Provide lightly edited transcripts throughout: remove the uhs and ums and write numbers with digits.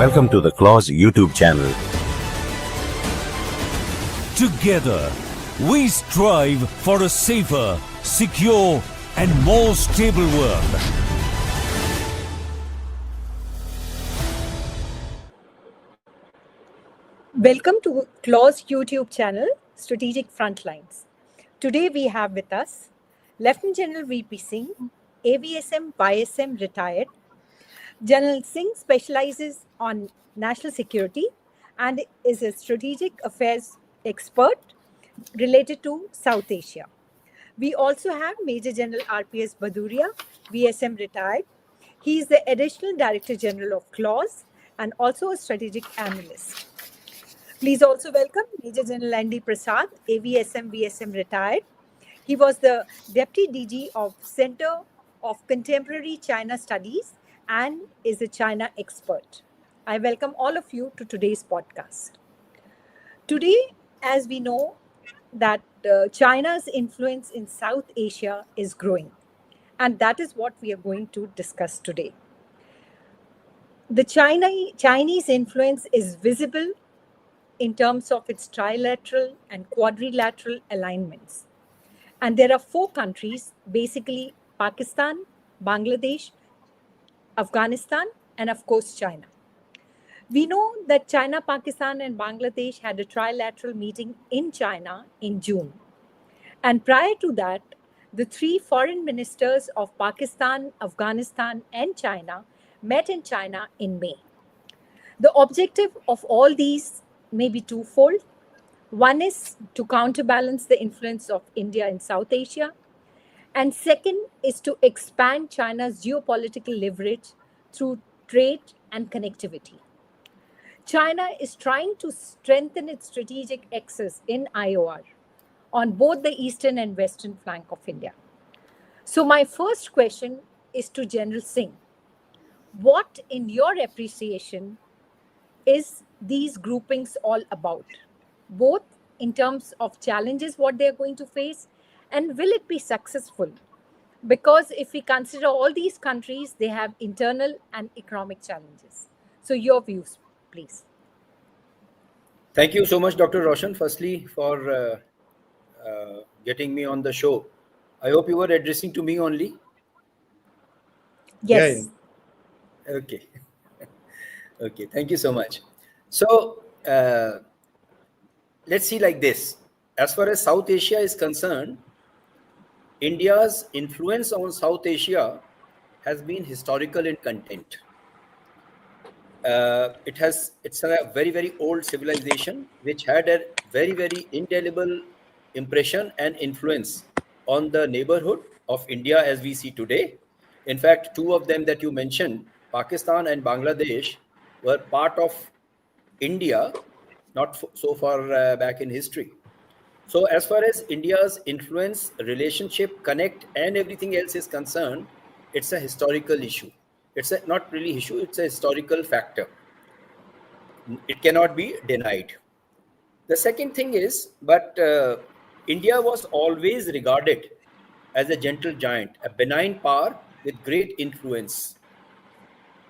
Welcome to the Clause YouTube channel. Together, we strive for a safer, secure, and more stable world. Welcome to Clause YouTube channel, Strategic Frontlines. Today we have with us Lieutenant General VP Singh, AVSM, YSM retired. General Singh specializes on national security and is a strategic affairs expert related to South Asia. We also have Major General RPS Baduria, VSM retired. He is the Additional Director General of Clause and also a strategic analyst. Please also welcome Major General Andy Prasad, AVSM, VSM retired. He was the Deputy DG of Center of Contemporary China Studies and is a China expert. I welcome all of you to today's podcast. Today, as we know, that China's influence in South Asia is growing, and that is what we are going to discuss today. The Chinese influence is visible in terms of its trilateral and quadrilateral alignments. And there are 4 countries, basically Pakistan, Bangladesh, Afghanistan, and of course China. We know that China, Pakistan, and Bangladesh had a trilateral meeting in China in June. And prior to that, the 3 foreign ministers of Pakistan, Afghanistan, and China met in China in May. The objective of all these may be twofold. One is to counterbalance the influence of India in South Asia. And second is to expand China's geopolitical leverage through trade and connectivity. China is trying to strengthen its strategic axis in IOR on both the eastern and western flank of India. So my first question is to General Singh. What, in your appreciation, is these groupings all about, both in terms of challenges, what they're going to face, and will it be successful? Because if we consider all these countries, they have internal and economic challenges. So your views, please. Thank you so much, Dr. Roshan, firstly, for getting me on the show. I hope you were addressing to me only. Yes. Yeah. Okay. Okay, thank you so much. So, let's see like this. As far as South Asia is concerned, India's influence on South Asia has been historical in content. It's a very, very old civilization which had a very, very indelible impression and influence on the neighborhood of India as we see today. In fact, 2 of them that you mentioned, Pakistan and Bangladesh, were part of India not so far back in history. So as far as India's influence, relationship, connect, and everything else is concerned, it's a historical issue. It's not really issue, it's a historical factor. It cannot be denied. The second thing is, but India was always regarded as a gentle giant, a benign power with great influence,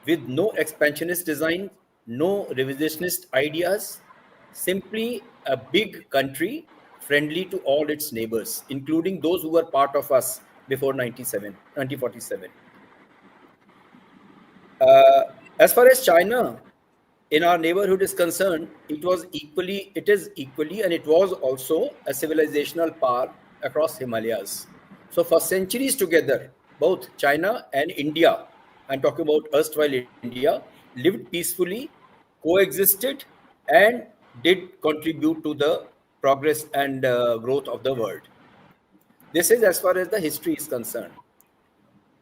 with no expansionist design, no revisionist ideas, simply a big country friendly to all its neighbors, including those who were part of us before 1947. As far as China in our neighborhood is concerned, it is equally, and it was also a civilizational power across Himalayas. So for centuries together, both China and India, I'm talking about erstwhile India, lived peacefully, coexisted, and did contribute to the progress and growth of the world. This is as far as the history is concerned.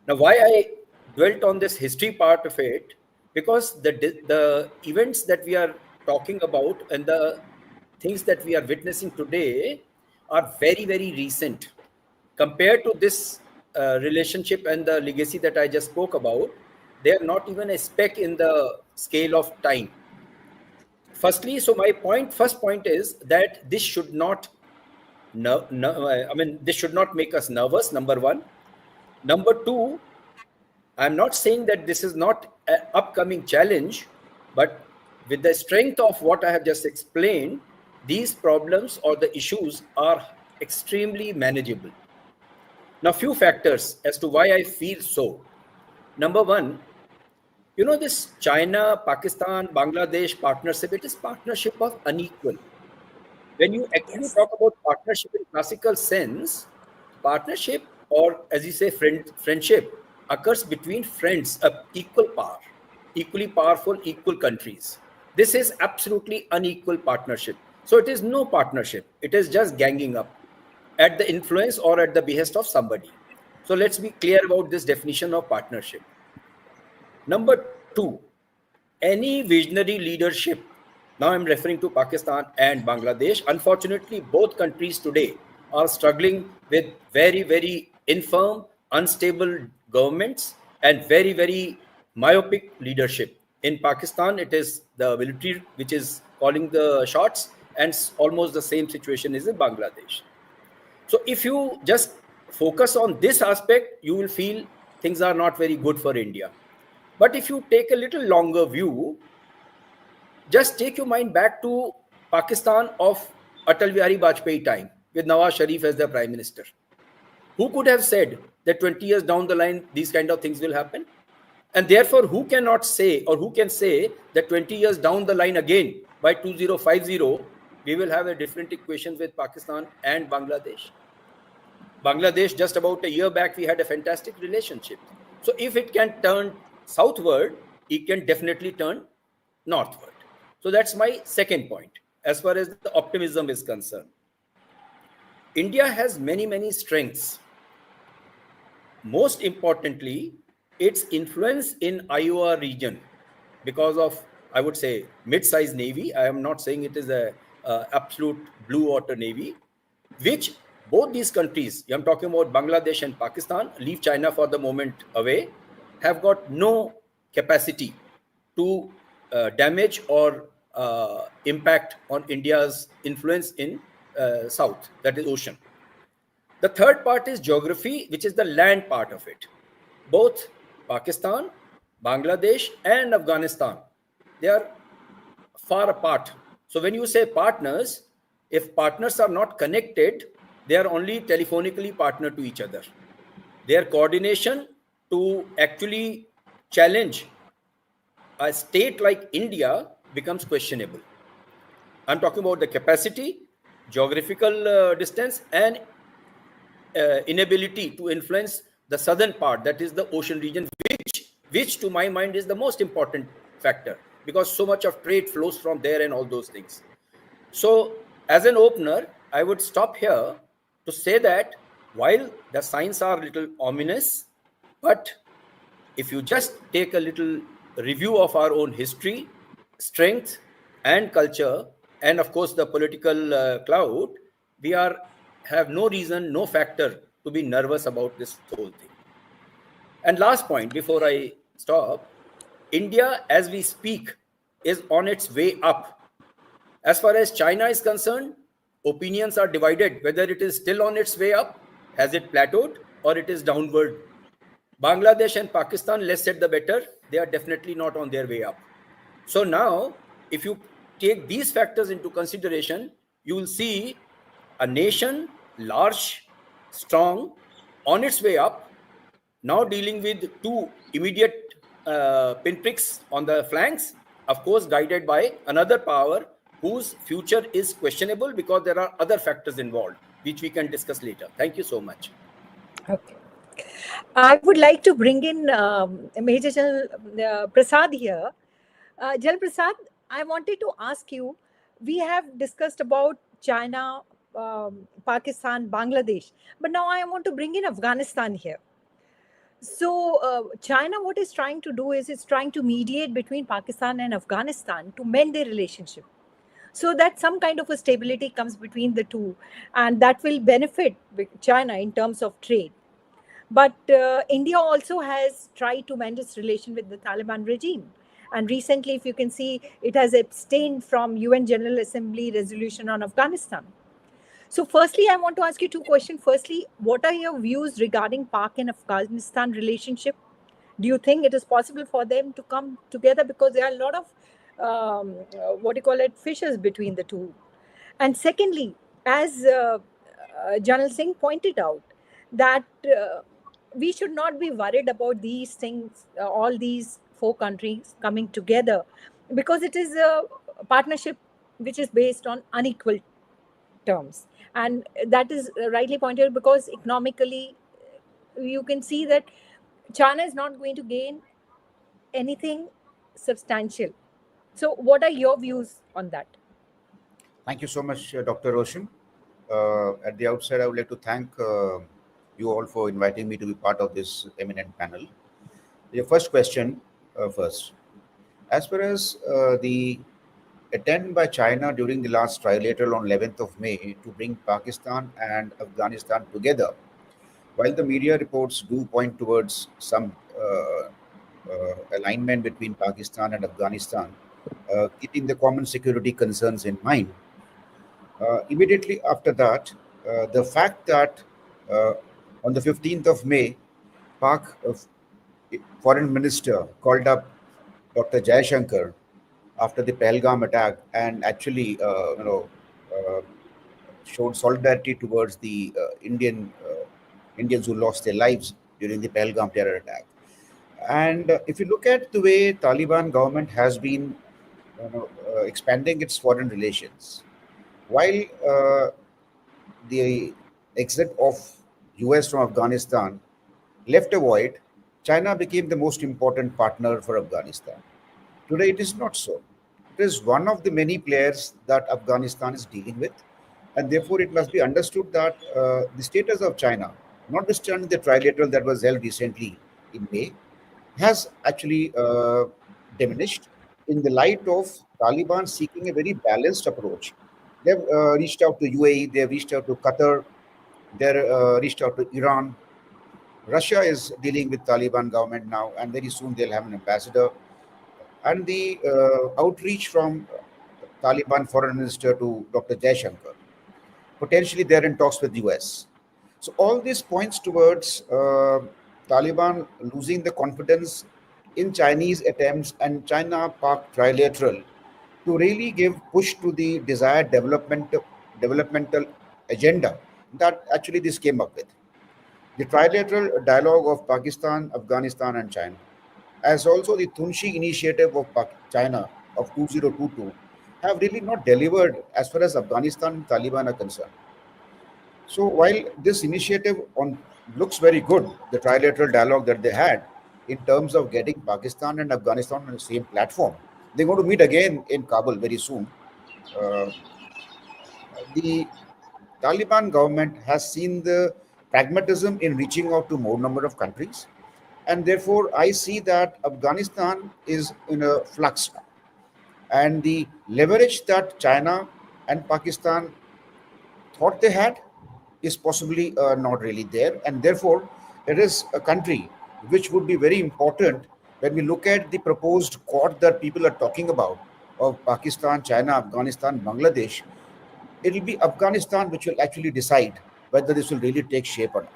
Now, why I dwelt on this history part of it, because the events that we are talking about and the things that we are witnessing today are very, very recent. Compared to this relationship and the legacy that I just spoke about, they are not even a speck in the scale of time. Firstly, so my first point is that this should not, this should not make us nervous, number one. Number two, I'm not saying that this is not an upcoming challenge, But with the strength of what I have just explained, these problems or the issues are extremely manageable. Now, few factors as to why I feel so. Number one, this China, Pakistan, Bangladesh partnership, it is partnership of unequal. When you actually Yes. talk about partnership in classical sense, partnership, or as you say, friendship, occurs between friends of equal power, equally powerful, equal countries. This is absolutely unequal partnership. So it is no partnership. It is just ganging up at the influence or at the behest of somebody. So let's be clear about this definition of partnership. Number two, any visionary leadership. Now I'm referring to Pakistan and Bangladesh. Unfortunately, both countries today are struggling with very, very infirm, unstable governments and very, very myopic leadership. In Pakistan, it is the military which is calling the shots, and almost the same situation is in Bangladesh. So if you just focus on this aspect, you will feel things are not very good for India. But if you take a little longer view, just take your mind back to Pakistan of Atal Bihari Vajpayee time with Nawaz Sharif as the prime minister. Who could have said that 20 years down the line, these kind of things will happen? And therefore, who cannot say, or who can say that 20 years down the line again, by 2050, we will have a different equation with Pakistan and Bangladesh? Bangladesh, just about a year back, we had a fantastic relationship. So if it can turn southward, it can definitely turn northward. So that's my second point as far as the optimism is concerned. India has many, many strengths. Most importantly, its influence in IOR region because of, I would say, mid-sized navy. I am not saying it is a absolute blue water navy, which both these countries, I'm talking about Bangladesh and Pakistan, leave China for the moment away, have got no capacity to damage or impact on India's influence in south, that is ocean. The third part is geography, which is the land part of it. Both Pakistan, Bangladesh, and Afghanistan, they are far apart. So when you say partners, if partners are not connected, they are only telephonically partner to each other. Their coordination to actually challenge a state like India becomes questionable. I'm talking about the capacity, geographical distance, and inability to influence the southern part, that is the ocean region, which to my mind is the most important factor because so much of trade flows from there and all those things. So as an opener, I would stop here to say that while the signs are a little ominous, but if you just take a little review of our own history, strength and culture, and of course the political cloud, we have no reason, no factor to be nervous about this whole thing. And last point before I stop, India as we speak is on its way up. As far as China is concerned, opinions are divided whether it is still on its way up, has it plateaued, or it is downward. Bangladesh and Pakistan, less said the better, they are definitely not on their way up. So now, if you take these factors into consideration, you will see a nation, large, strong, on its way up, now dealing with two immediate pinpricks on the flanks, of course, guided by another power whose future is questionable because there are other factors involved, which we can discuss later. Thank you so much. Okay. I would like to bring in Major General Prasad here. General Prasad, I wanted to ask you, we have discussed about China, Pakistan, Bangladesh, but now I want to bring in Afghanistan here. So China, what it's trying to do is it's trying to mediate between Pakistan and Afghanistan to mend their relationship, so that some kind of a stability comes between the two, and that will benefit China in terms of trade. But India also has tried to mend its relation with the Taliban regime. And recently, if you can see, it has abstained from UN General Assembly resolution on Afghanistan. So firstly, I want to ask you two questions. Firstly, what are your views regarding Pak and Afghanistan relationship? Do you think it is possible for them to come together? Because there are a lot of what do you call it, fissures between the two. And secondly, as Janal Singh pointed out, that we should not be worried about these things, all these four countries coming together, because it is a partnership which is based on unequal terms. And that is rightly pointed out, because economically, you can see that China is not going to gain anything substantial. So, what are your views on that? Thank you so much, Dr. Roshan. At the outset, I would like to thank you all for inviting me to be part of this eminent panel. Your first question first. As far as the attempt by China during the last trilateral on 11th of May to bring Pakistan and Afghanistan together, while the media reports do point towards some alignment between Pakistan and Afghanistan, keeping the common security concerns in mind, immediately after that, the fact that on the 15th of May, Pak foreign minister called up Dr. Jaishankar after the Pahalgam attack and actually, showed solidarity towards the Indians who lost their lives during the Pahalgam terror attack. And if you look at the way Taliban government has been expanding its foreign relations, while the exit of US from Afghanistan left a void, China became the most important partner for Afghanistan. Today, it is not so. It is one of the many players that Afghanistan is dealing with, and therefore it must be understood that the status of China, notwithstanding the trilateral that was held recently in May, has actually diminished in the light of Taliban seeking a very balanced approach. They've reached out to UAE, they've reached out to Qatar, they've reached out to Iran. Russia is dealing with Taliban government now, and very soon they'll have an ambassador. And the outreach from Taliban foreign minister to Dr. Jaishankar, potentially they're in talks with US. So all this points towards Taliban losing the confidence in Chinese attempts and China-Pak trilateral to really give push to the desired developmental agenda that actually this came up with. The trilateral dialogue of Pakistan, Afghanistan, and China, as also the Tunshi initiative of China of 2022, have really not delivered as far as Afghanistan and Taliban are concerned. So while this initiative looks very good, the trilateral dialogue that they had in terms of getting Pakistan and Afghanistan on the same platform, they're going to meet again in Kabul very soon. The Taliban government has seen the pragmatism in reaching out to more number of countries, and therefore I see that Afghanistan is in a flux now. And the leverage that China and Pakistan thought they had is possibly not really there, and therefore it is a country which would be very important when we look at the proposed quad that people are talking about of Pakistan, China, Afghanistan, Bangladesh. It will be Afghanistan which will actually decide whether this will really take shape or not,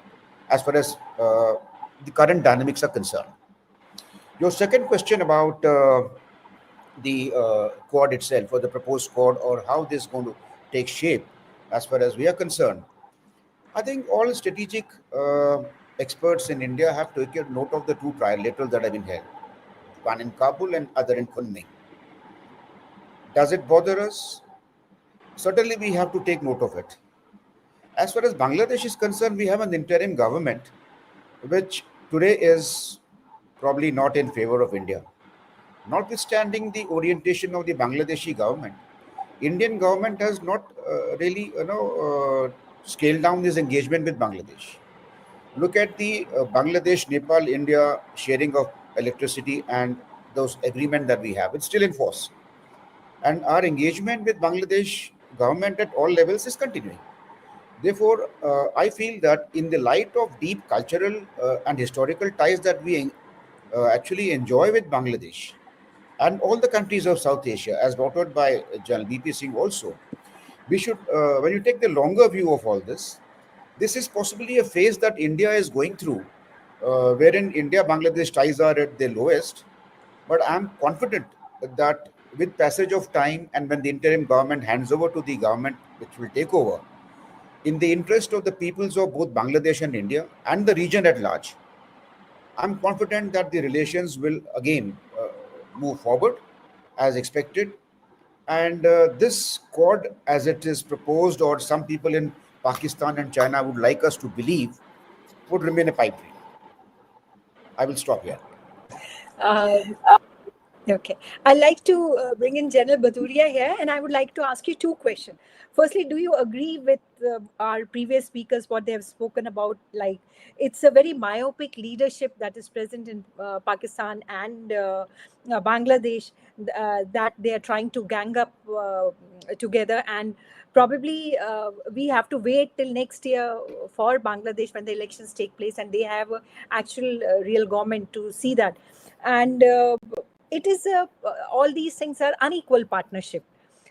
as far as the current dynamics are concerned. Your second question about the quad itself, or the proposed quad, or how this is going to take shape as far as we are concerned, I think all strategic experts in India have taken note of the two trilaterals that have been held, one in Kabul and other in Kunming. Does it bother us? Certainly, we have to take note of it. As far as Bangladesh is concerned, we have an interim government which today is probably not in favor of India. Notwithstanding the orientation of the Bangladeshi government, Indian government has not really, scaled down this engagement with Bangladesh. Look at the Bangladesh, Nepal, India sharing of electricity and those agreement that we have. It's still in force. And our engagement with Bangladesh government at all levels is continuing. Therefore, I feel that in the light of deep cultural and historical ties that we actually enjoy with Bangladesh and all the countries of South Asia, as noted by General VP Singh also, we should, when you take the longer view of all this is possibly a phase that India is going through, wherein India-Bangladesh ties are at their lowest. But I'm confident that with passage of time and when the interim government hands over to the government which will take over, in the interest of the peoples of both Bangladesh and India and the region at large, I'm confident that the relations will again move forward as expected. And this Quad, as it is proposed, or some people in Pakistan and China would like us to believe, would remain a pipe dream. I will stop here. Um, Okay. I'd like to bring in General Bhaduria here, and I would like to ask you two questions. Firstly, do you agree with our previous speakers, what they have spoken about? Like, it's a very myopic leadership that is present in Pakistan and Bangladesh, that they are trying to gang up together. And probably we have to wait till next year for Bangladesh when the elections take place and they have a actual real government to see that. And it is all these things are unequal partnership.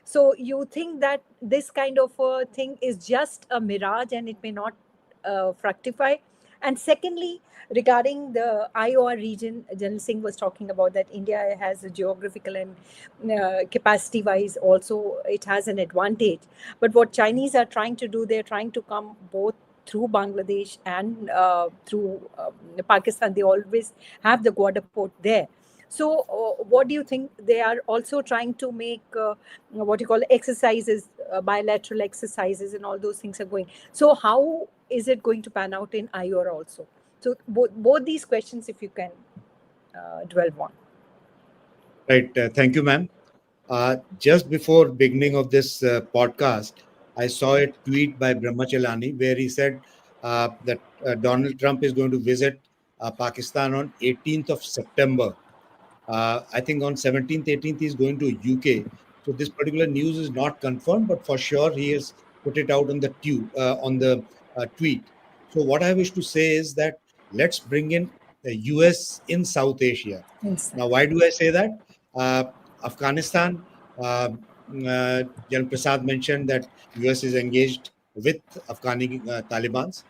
So you think that this kind of a thing is just a mirage and it may not fructify? And secondly, regarding the IOR region, General Singh was talking about that India has a geographical and capacity wise also it has an advantage. But what Chinese are trying to do, they're trying to come both through Bangladesh and through Pakistan. They always have the border port there. So, what do you think? They are also trying to make what you call exercises, bilateral exercises, and all those things are going. So, how is it going to pan out in IOR also? So, both these questions, if you can dwell on. Right. Thank you, ma'am. Just before beginning of this podcast, I saw a tweet by Brahmachalani where he said that Donald Trump is going to visit Pakistan on 18th of September. I think on 17th, 18th, he's going to UK. So this particular news is not confirmed, but for sure he has put it out on the tweet. So what I wish to say is that let's bring in the US in South Asia. Yes. Now, why do I say that? Afghanistan, Jan Prasad mentioned that US is engaged with Afghani Taliban's.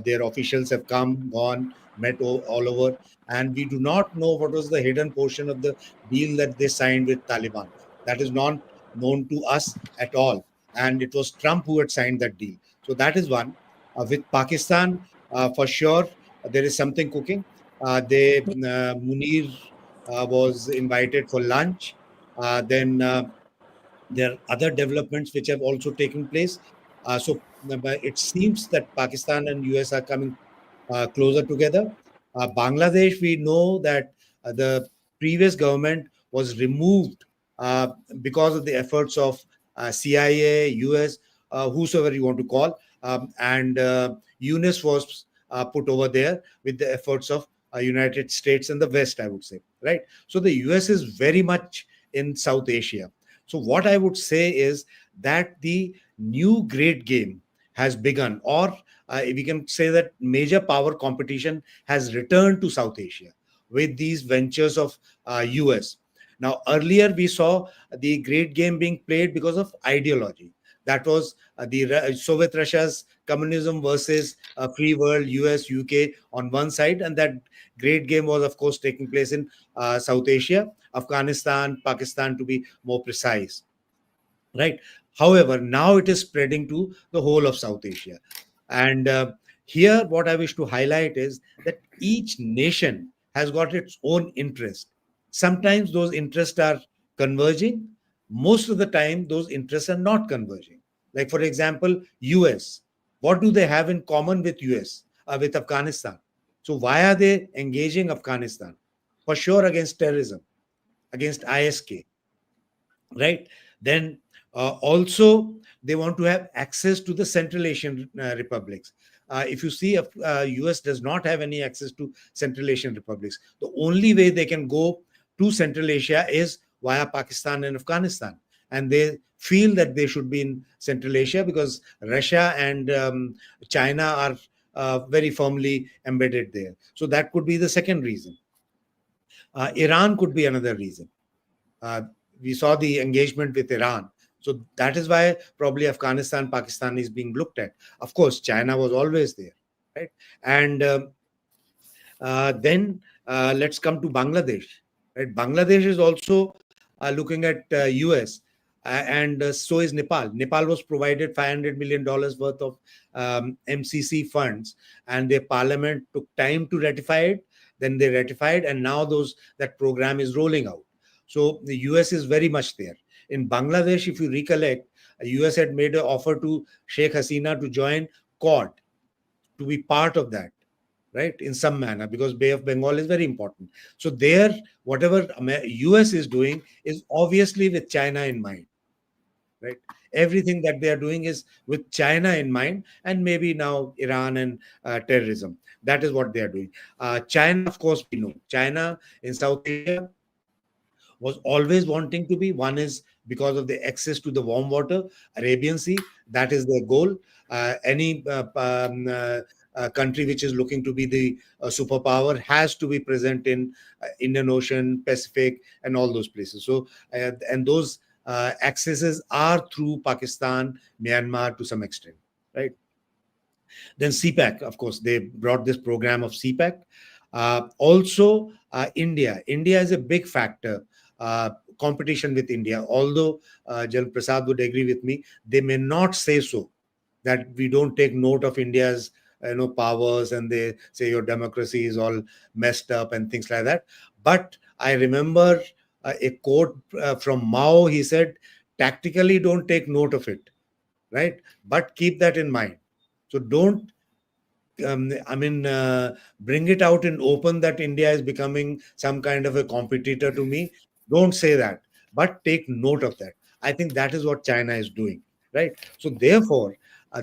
Their officials have come, gone, met all over, and we do not know what was the hidden portion of the deal that they signed with Taliban. That is not known to us at all, and it was Trump who had signed that deal. So that is one. With Pakistan, for sure, there is something cooking. Munir was invited for lunch. Then there are other developments which have also taken place. So it seems that Pakistan and US are coming closer together. Bangladesh, we know that the previous government was removed because of the efforts of CIA, US, whosoever you want to call, and UNIS was put over there with the efforts of United States and the West, I would say, right? So the US is very much in South Asia. So what I would say is that the new great game has begun, or we can say that major power competition has returned to South Asia with these ventures of US. Now, earlier we saw the great game being played because of ideology. That was the Soviet Russia's communism versus free world, US, UK on one side. And that great game was, of course, taking place in South Asia, Afghanistan, Pakistan, to be more precise. Right. However, now it is spreading to the whole of South Asia. And here, what I wish to highlight is that each nation has got its own interest. Sometimes those interests are converging. Most of the time, those interests are not converging. Like, for example, US. What do they have in common with US, with Afghanistan? So why are they engaging Afghanistan? For sure, against terrorism, against ISK, right? Then also they want to have access to the Central Asian republics. If you see, US does not have any access to Central Asian republics. The only way they can go to Central Asia is via Pakistan and Afghanistan. And they feel that they should be in Central Asia because Russia and China are very firmly embedded there. So that could be the second reason. Iran could be another reason. We saw the engagement with Iran. So that is why probably Afghanistan, Pakistan is being looked at. Of course, China was always there, right? And then let's come to Bangladesh. Right? Bangladesh is also looking at US, and so is Nepal. Nepal was provided $500 million worth of MCC funds, and their parliament took time to ratify it. Then they ratified, and now that program is rolling out. So the US is very much there. In Bangladesh, if you recollect, US had made an offer to Sheikh Hasina to join Quad, to be part of that, right, in some manner, because Bay of Bengal is very important. So there, whatever US is doing is obviously with China in mind, right? Everything that they are doing is with China in mind, and maybe now Iran and terrorism. That is what they are doing. China, of course, we know. China in South Asia was always wanting to be. One is because of the access to the warm water, Arabian Sea. That is their goal. Any country which is looking to be the superpower has to be present in Indian Ocean, Pacific, and all those places. So, and those accesses are through Pakistan, Myanmar to some extent, right? Then CPAC, of course, they brought this program of CPAC. Also, India. India is a big factor. Competition with India. Although Jan Prasad would agree with me, they may not say so, that we don't take note of India's powers, and they say your democracy is all messed up and things like that. But I remember a quote from Mao. He said, tactically don't take note of it, right? But keep that in mind. So don't bring it out in open that India is becoming some kind of a competitor to me. Don't say that, but take note of that. I think that is what China is doing, right? So therefore,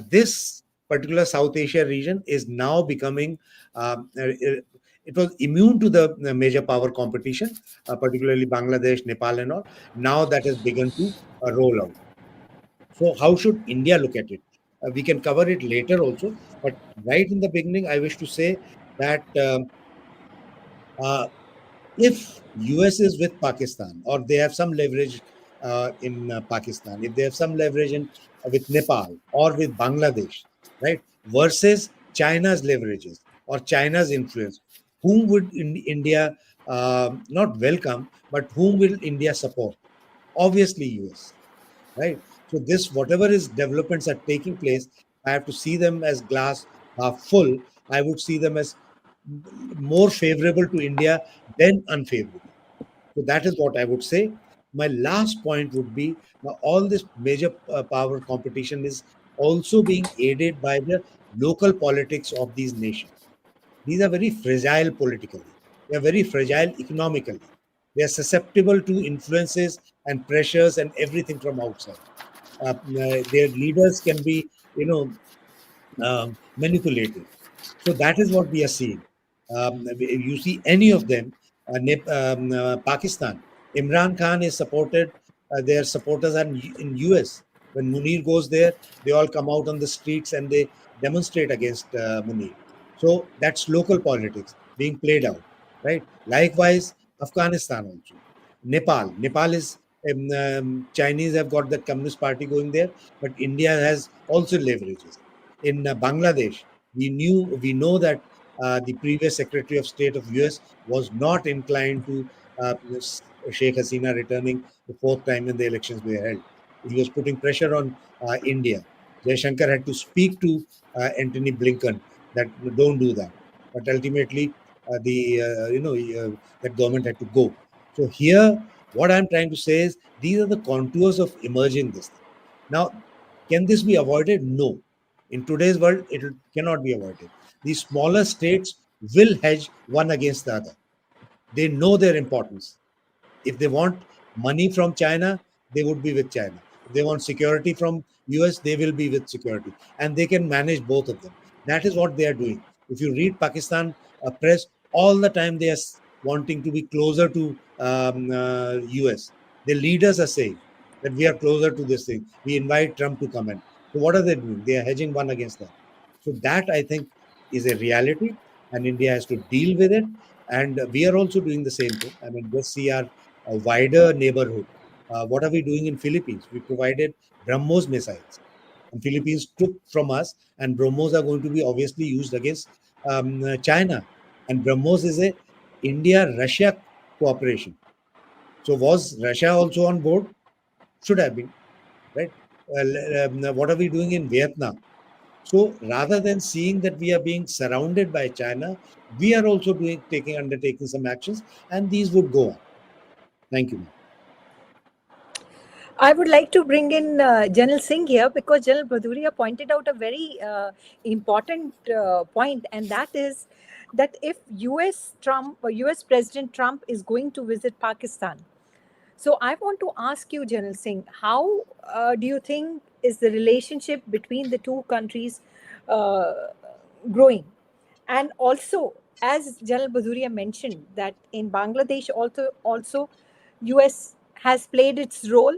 this particular South Asia region is now becoming, it was immune to the major power competition, particularly Bangladesh, Nepal and all. Now that has begun to roll out. So how should India look at it? We can cover it later also, but right in the beginning, I wish to say that uh, if US is with Pakistan, or they have some leverage in Pakistan, if they have some leverage with Nepal or with Bangladesh, right, versus China's leverages or China's influence, whom would India not welcome, but whom will India support? Obviously, US, right? So this, whatever is developments are taking place, I have to see them as glass half full. I would see them as more favorable to India than unfavorable. So that is what I would say. My last point would be, now all this major power competition is also being aided by the local politics of these nations. These are very fragile politically. They are very fragile economically. They are susceptible to influences and pressures and everything from outside. Their leaders can be, manipulated. So that is what we are seeing. You see any of them, Pakistan, Imran Khan is supported, their supporters are in US. When Munir goes there, they all come out on the streets and they demonstrate against Munir. So that's local politics being played out, right? Likewise, Afghanistan also. Nepal is, Chinese have got that Communist Party going there, but India has also leverages. In Bangladesh, we know that the previous Secretary of State of US was not inclined to Sheikh Hasina returning the fourth time when the elections were held. He was putting pressure on India. Jaishankar had to speak to Antony Blinken that don't do that. But ultimately, that government had to go. So here, what I'm trying to say is these are the contours of emerging this thing. Now, can this be avoided? No. In today's world, it cannot be avoided. These smaller states will hedge one against the other. They know their importance. If they want money from China, they would be with China. If they want security from US, they will be with security. And they can manage both of them. That is what they are doing. If you read Pakistan press, all the time they are wanting to be closer to US. The leaders are saying that we are closer to this thing. We invite Trump to come in. So what are they doing? They are hedging one against that. So that, I think, is a reality, and India has to deal with it. And we are also doing the same thing. I mean, just see our wider neighborhood. What are we doing in Philippines? We provided BrahMos missiles, and Philippines took from us, and BrahMos are going to be obviously used against China. And BrahMos is a India-Russia cooperation. So was Russia also on board? Should have been, right? What are we doing in Vietnam? So rather than seeing that we are being surrounded by China, we are also undertaking some actions, and these would go on. Thank you, ma'am. I would like to bring in General Singh here, because General Bhaduria pointed out a very important point, and that is that if US President Trump is going to visit Pakistan, so I want to ask you, General Singh, how do you think is the relationship between the two countries uh, growing? And also, as General Bhaduria mentioned, that in Bangladesh also US has played its role.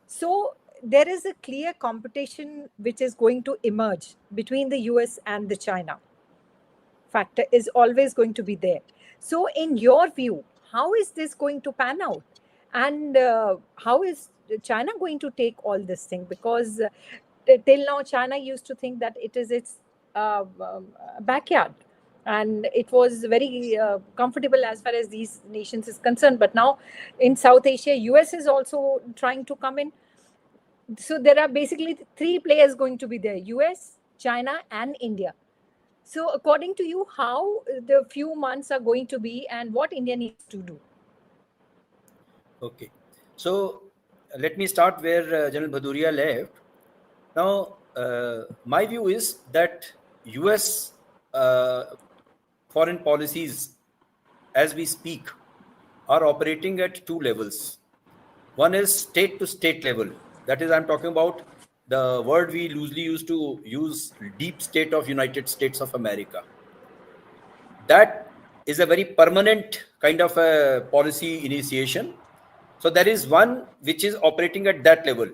So there is a clear competition which is going to emerge between the US and the China factor is always going to be there. So in your view, how is this going to pan out? And how is China going to take all this thing? Because till now, China used to think that it is its backyard. And it was very comfortable as far as these nations is concerned. But now in South Asia, US is also trying to come in. So there are basically three players going to be there: US, China, and India. So according to you, how the few months are going to be, and what India needs to do? Okay. So let me start where General Bhaduria left. Now, my view is that US foreign policies, as we speak, are operating at two levels. One is state to state level. That is, I'm talking about the word we loosely used to use, deep state of United States of America. That is a very permanent kind of a policy initiation. So there is one which is operating at that level.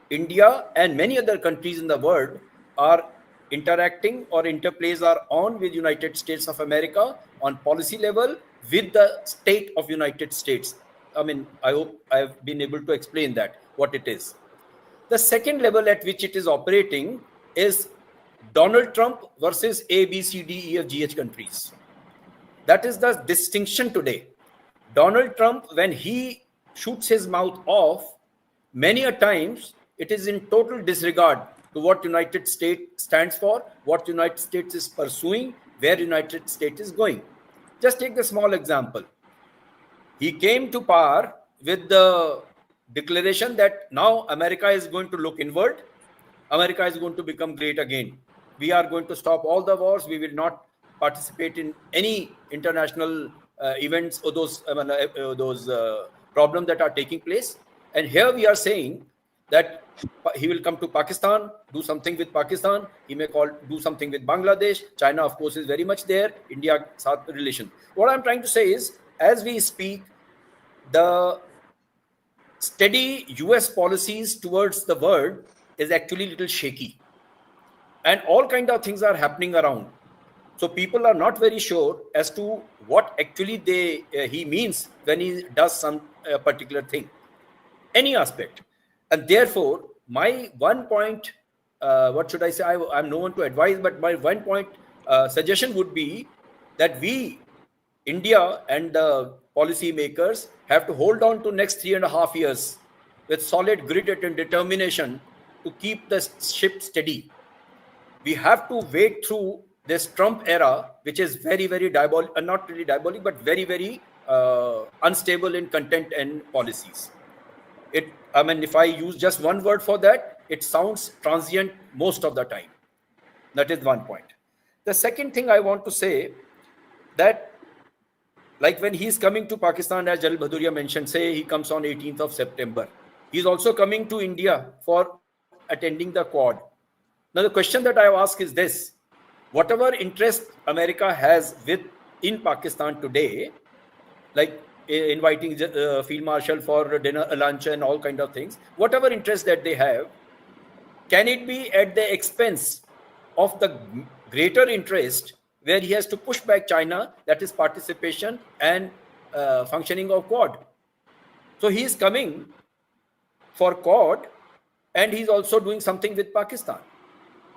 India and many other countries in the world are interacting, or interplays are on with United States of America on policy level with the state of United States. I mean, I hope I've been able to explain that, what it is. The second level at which it is operating is Donald Trump versus A, B, C, D, E, F, G, H countries. That is the distinction today. Donald Trump, when he shoots his mouth off, many a times it is in total disregard to what United States stands for, what United States is pursuing, where United States is going. Just take the small example. He came to power with the declaration that now America is going to look inward. America is going to become great again. We are going to stop all the wars. We will not participate in any international events or those problems that are taking place. And here we are saying that he will come to Pakistan, do something with Pakistan. He may do something with Bangladesh. China, of course, is very much there. India-South relation. What I'm trying to say is, as we speak, the steady US policies towards the world is actually a little shaky. And all kind of things are happening around. So people are not very sure as to what actually he means when he does some particular thing, any aspect. And therefore, my one point, what should I say? I'm no one to advise, but my one point suggestion would be that we, India and the policy makers, have to hold on to next 3.5 years with solid grit and determination to keep the ship steady. We have to wait through this Trump era, which is very, very diabolic, not really diabolic, but very, very unstable in content and policies. I mean, if I use just one word for that, it sounds transient most of the time. That is one point. The second thing I want to say, that like when he's coming to Pakistan, as General Bhaduria mentioned, say he comes on 18th of September. He's also coming to India for attending the Quad. Now, the question that I ask is this: whatever interest America has in Pakistan today, like inviting Field Marshal for dinner, lunch, and all kind of things, whatever interest that they have, can it be at the expense of the greater interest where he has to push back China, that is participation and functioning of Quad? So he is coming for Quad, and he's also doing something with Pakistan.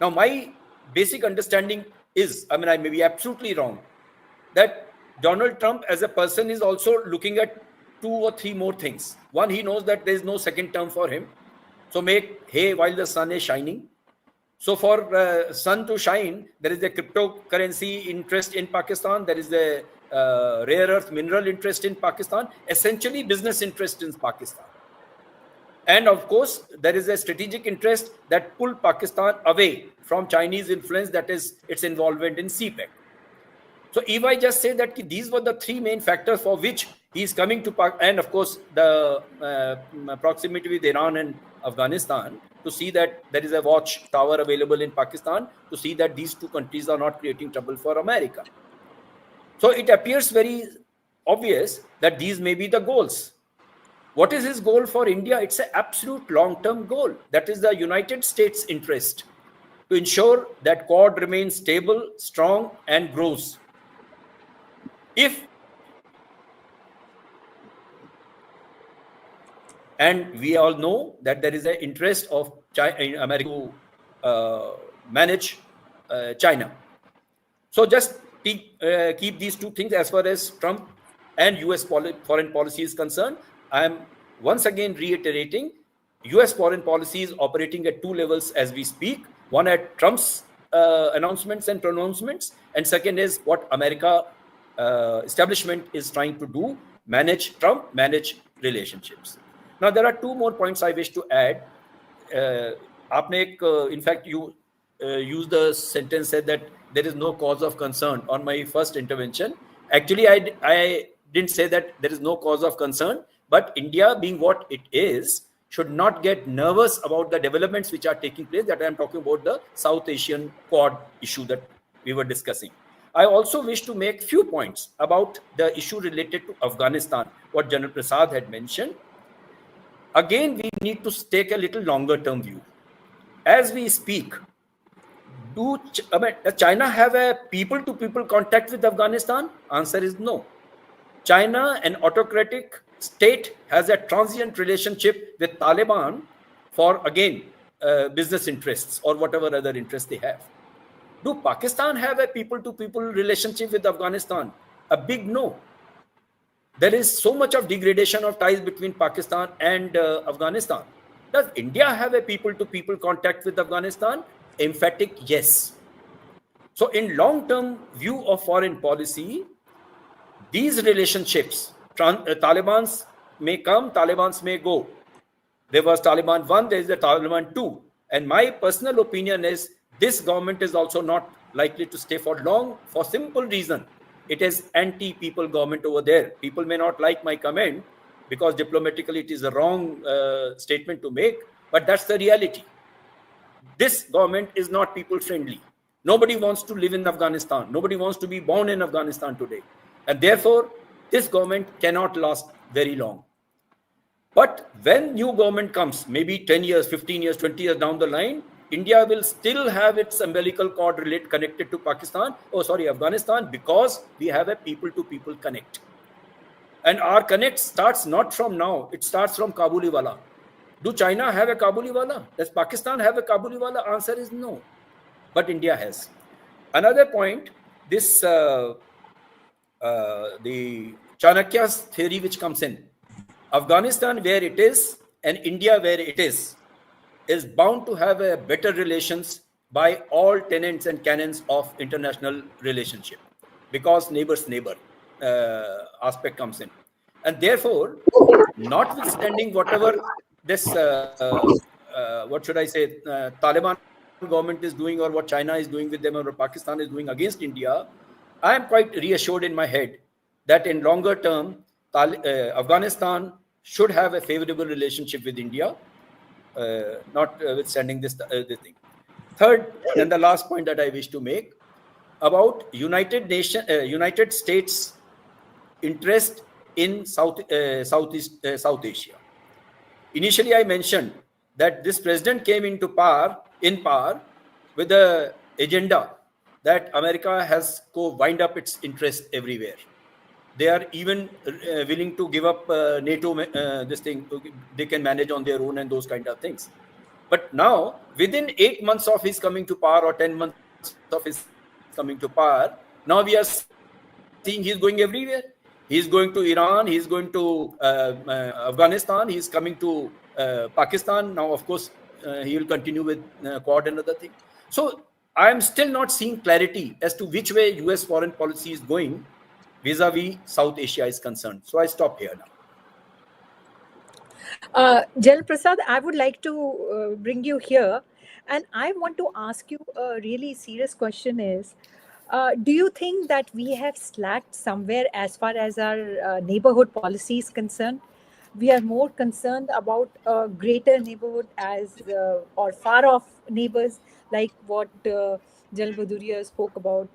Now, my basic understanding is, I mean, I may be absolutely wrong, that Donald Trump as a person is also looking at Pakistan as a 2 or 3 more things. One, he knows that there is no second term for him. So make hay while the sun is shining. So for sun to shine, there is a cryptocurrency interest in Pakistan. There is a rare earth mineral interest in Pakistan, essentially business interest in Pakistan. And of course, there is a strategic interest that pull Pakistan away from Chinese influence, that is its involvement in CPEC. So if I just say that these were the 3 main factors for which he is coming to Pakistan, and of course the proximity with Iran and Afghanistan, to see that there is a watch tower available in Pakistan, to see that these 2 countries are not creating trouble for America. So it appears very obvious that these may be the goals. What is his goal for India? It's an absolute long-term goal. That is the United States' interest to ensure that Quad remains stable, strong, and grows. And we all know that there is an interest of America to manage China. So just keep these 2 things as far as Trump and US foreign policy is concerned. I am once again reiterating, US foreign policy is operating at 2 levels as we speak. One at Trump's announcements and pronouncements, and second is what America establishment is trying to do, manage Trump, manage relationships. Now, there are 2 more points I wish to add. In fact, you used the sentence, said that there is no cause of concern on my first intervention. Actually, I didn't say that there is no cause of concern, but India, being what it is, should not get nervous about the developments which are taking place. That I am talking about the South Asian Quad issue that we were discussing. I also wish to make few points about the issue related to Afghanistan, what General Prasad had mentioned. Again, we need to take a little longer term view. As we speak, does China have a people-to-people contact with Afghanistan? Answer is no. China, an autocratic state, has a transient relationship with Taliban for, again, business interests or whatever other interests they have. Do Pakistan have a people-to-people relationship with Afghanistan? A big no. There is so much of degradation of ties between Pakistan and Afghanistan. Does India have a people-to-people contact with Afghanistan? Emphatic yes. So in long-term view of foreign policy, these relationships, Talibans may come, Talibans may go. There was Taliban 1, there is the Taliban 2. And my personal opinion is this government is also not likely to stay for long, for simple reason. It is anti-people government over there. People may not like my comment because diplomatically it is a wrong statement to make, but that's the reality. This government is not people-friendly. Nobody wants to live in Afghanistan. Nobody wants to be born in Afghanistan today. And therefore, this government cannot last very long. But when new government comes, maybe 10 years, 15 years, 20 years down the line, India will still have its umbilical cord connected to Afghanistan, because we have a people-to-people connect. And our connect starts not from now, it starts from Kabuliwala. Do China have a Kabuliwala? Does Pakistan have a Kabuliwala? Answer is no. But India has. Another point, this the Chanakya's theory which comes in. Afghanistan where it is and India where it is bound to have a better relations by all tenets and canons of international relationship, because neighbor's neighbor aspect comes in. And therefore, notwithstanding whatever this, Taliban government is doing, or what China is doing with them, or Pakistan is doing against India, I am quite reassured in my head that in longer term, Afghanistan should have a favorable relationship with India, notwithstanding this thing. Third, and the last point that I wish to make about United States interest in South Asia. Initially, I mentioned that this president came in power with the agenda that America has wind up its interest everywhere. They are even willing to give up NATO, this thing, they can manage on their own and those kind of things. But now, within 8 months of his coming to power, or 10 months of his coming to power, now we are seeing he's going everywhere. He's going to Iran. He's going to Afghanistan. He's coming to Pakistan. Now, of course, he will continue with Quad and other thing. So I am still not seeing clarity as to which way US foreign policy is going vis-a-vis South Asia is concerned. So I stop here now. Jal Prasad, I would like to bring you here, and I want to ask you a really serious question is, do you think that we have slacked somewhere as far as our neighborhood policy is concerned? We are more concerned about a greater neighborhood as or far off neighbors, like what Jal Baduria spoke about,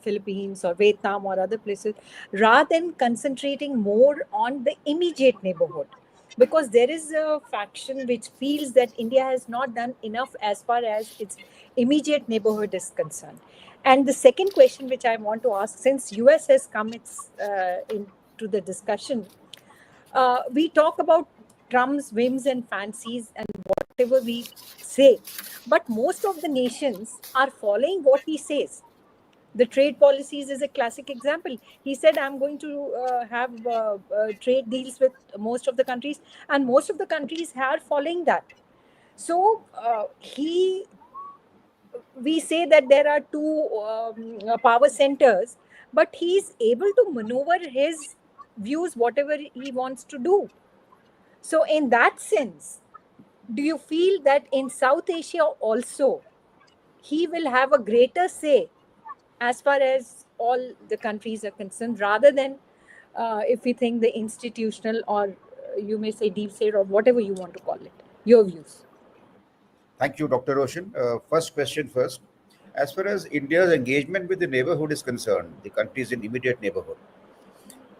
Philippines or Vietnam or other places, rather than concentrating more on the immediate neighborhood. Because there is a faction which feels that India has not done enough as far as its immediate neighborhood is concerned. And the second question which I want to ask, since US has come into the discussion, we talk about Trump's whims and fancies and whatever we say, but most of the nations are following what he says. The trade policies is a classic example. He said, I'm going to have trade deals with most of the countries, and most of the countries are following that. So we say that there are two power centers, but he's able to maneuver his views, whatever he wants to do. So in that sense, do you feel that in South Asia also, he will have a greater say as far as all the countries are concerned, rather than if we think the institutional, or you may say deep state, or whatever you want to call it? Your views. Thank you, Dr. Roshan. First question first. As far as India's engagement with the neighborhood is concerned, the countries in immediate neighborhood,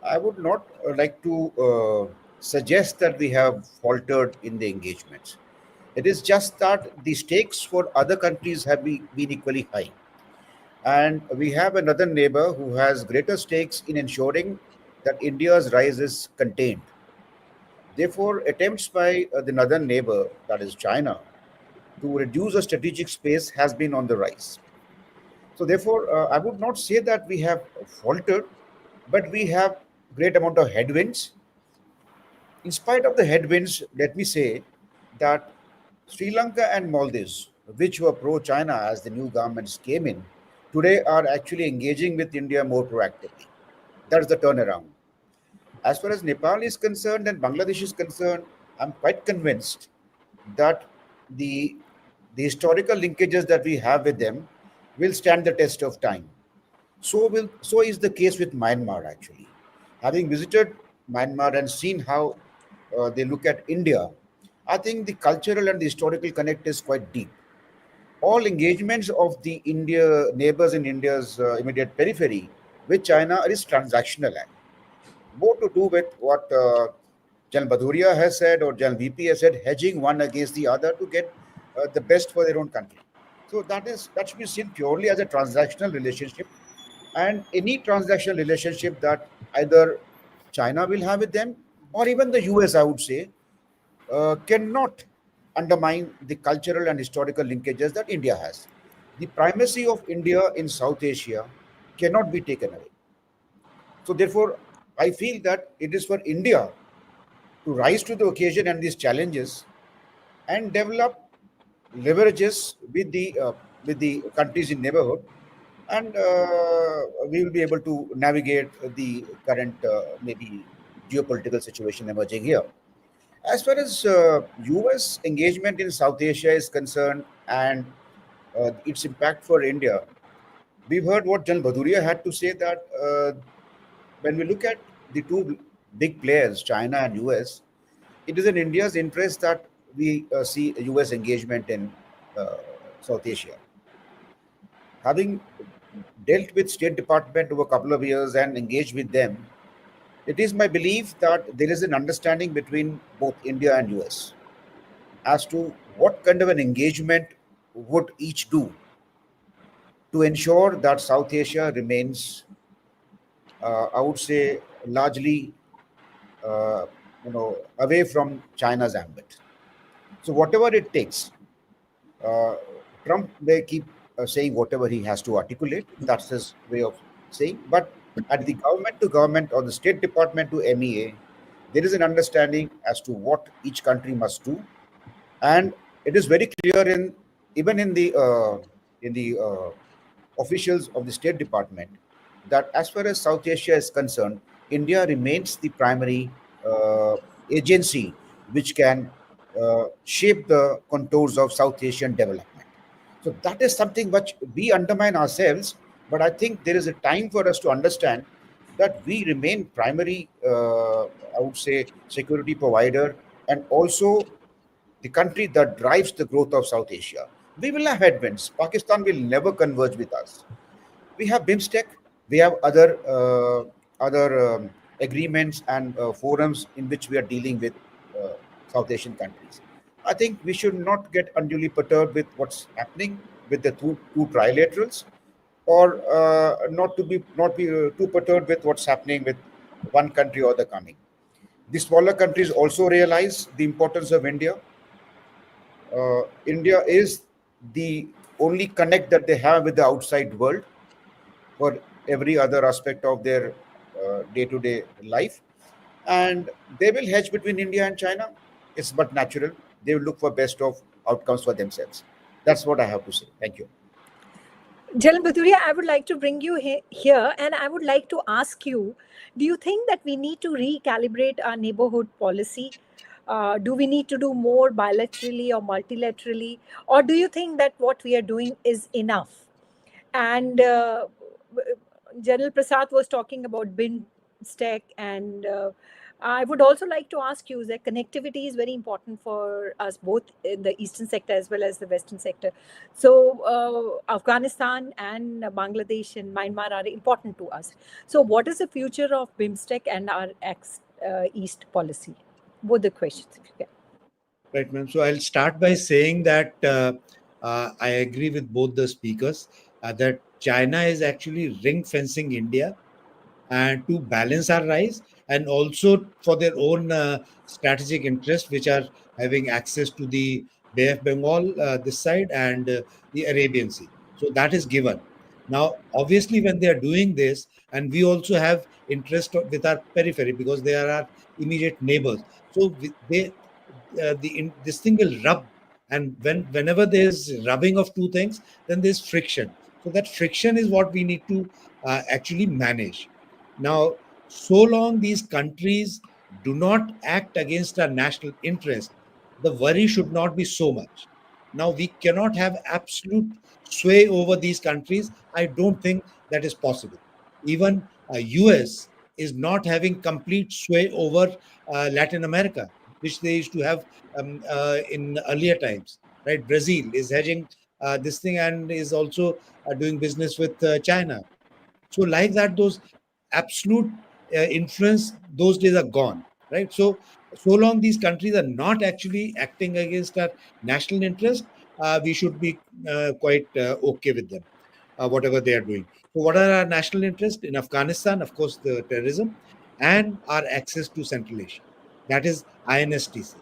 I would not like to suggest that we have faltered in the engagements. It is just that the stakes for other countries have been equally high. And we have another neighbor who has greater stakes in ensuring that India's rise is contained. Therefore, attempts by the northern neighbor, that is China, to reduce a strategic space has been on the rise. So therefore, I would not say that we have faltered, but we have great amount of headwinds. In spite of the headwinds, let me say that Sri Lanka and Maldives, which were pro-China as the new governments came in, today are actually engaging with India more proactively. That's the turnaround. As far as Nepal is concerned and Bangladesh is concerned, I'm quite convinced that the historical linkages that we have with them will stand the test of time. So is the case with Myanmar actually. Having visited Myanmar and seen how they look at India, I think the cultural and the historical connect is quite deep. All engagements of the India neighbors in India's immediate periphery with China is transactional, and more to do with what General Baduria has said or General VP has said, hedging one against the other to get the best for their own country. So that should be seen purely as a transactional relationship, and any transactional relationship that either China will have with them or even the US, I would say, cannot undermine the cultural and historical linkages that India has. The primacy of India in South Asia cannot be taken away. So therefore, I feel that it is for India to rise to the occasion and these challenges and develop leverages with the countries in neighborhood, and we will be able to navigate the current maybe geopolitical situation emerging here. As far as US engagement in South Asia is concerned and its impact for India, we've heard what General Baduria had to say, that when we look at the two big players, China and US, it is in India's interest that we see US engagement in South Asia. Having dealt with State Department over a couple of years and engaged with them, it is my belief that there is an understanding between both India and US as to what kind of an engagement would each do to ensure that South Asia remains, I would say, largely, away from China's ambit. So whatever it takes, Trump may keep saying whatever he has to articulate. That's his way of saying. But At the government to government or the State Department to MEA, there is an understanding as to what each country must do, and it is very clear in even in the officials of the State Department that as far as South Asia is concerned, India remains the primary agency which can shape the contours of South Asian development. So that is something which we undermine ourselves, but I think there is a time for us to understand that we remain primary, I would say, security provider, and also the country that drives the growth of South Asia. We will have headwinds. Pakistan will never converge with us. We have BIMSTEC, we have other agreements and forums in which we are dealing with uh, South Asian countries. I think we should not get unduly perturbed with what's happening with the two trilaterals, or not be too perturbed with what's happening with one country or the coming. The smaller countries also realize the importance of India. India is the only connect that they have with the outside world for every other aspect of their day-to-day life, and they will hedge between India and China. It's but natural. They will look for best of outcomes for themselves. That's what I have to say. Thank you. Jalan Bhaduria, I would like to bring you here, and I would like to ask you, do you think that we need to recalibrate our neighborhood policy? Do we need to do more bilaterally or multilaterally? Or do you think that what we are doing is enough? And General Prasad was talking about BIMSTEC, and I would also like to ask you that connectivity is very important for us both in the eastern sector as well as the western sector. So Afghanistan and Bangladesh and Myanmar are important to us. So what is the future of BIMSTEC and our East policy? Both the questions. Yeah. Right, ma'am. So I'll start by saying that I agree with both the speakers that China is actually ring fencing India and to balance our rise, and also for their own strategic interests, which are having access to the Bay of Bengal this side and the Arabian Sea. So that is given. Now, obviously, when they are doing this, and we also have interest with our periphery because they are our immediate neighbors. So this thing will rub, and whenever there's rubbing of two things, then there's friction. So that friction is what we need to actually manage. Now, so long these countries do not act against our national interest, the worry should not be so much. Now, we cannot have absolute sway over these countries. I don't think that is possible. Even US is not having complete sway over Latin America, which they used to have in earlier times. Right? Brazil is hedging this thing and is also doing business with China. So, like that, those absolute influence, those days are gone, right? So long these countries are not actually acting against our national interest, we should be quite okay with them, whatever they are doing. So, what are our national interests in Afghanistan? Of course, the terrorism and our access to Central Asia. That is INSTC,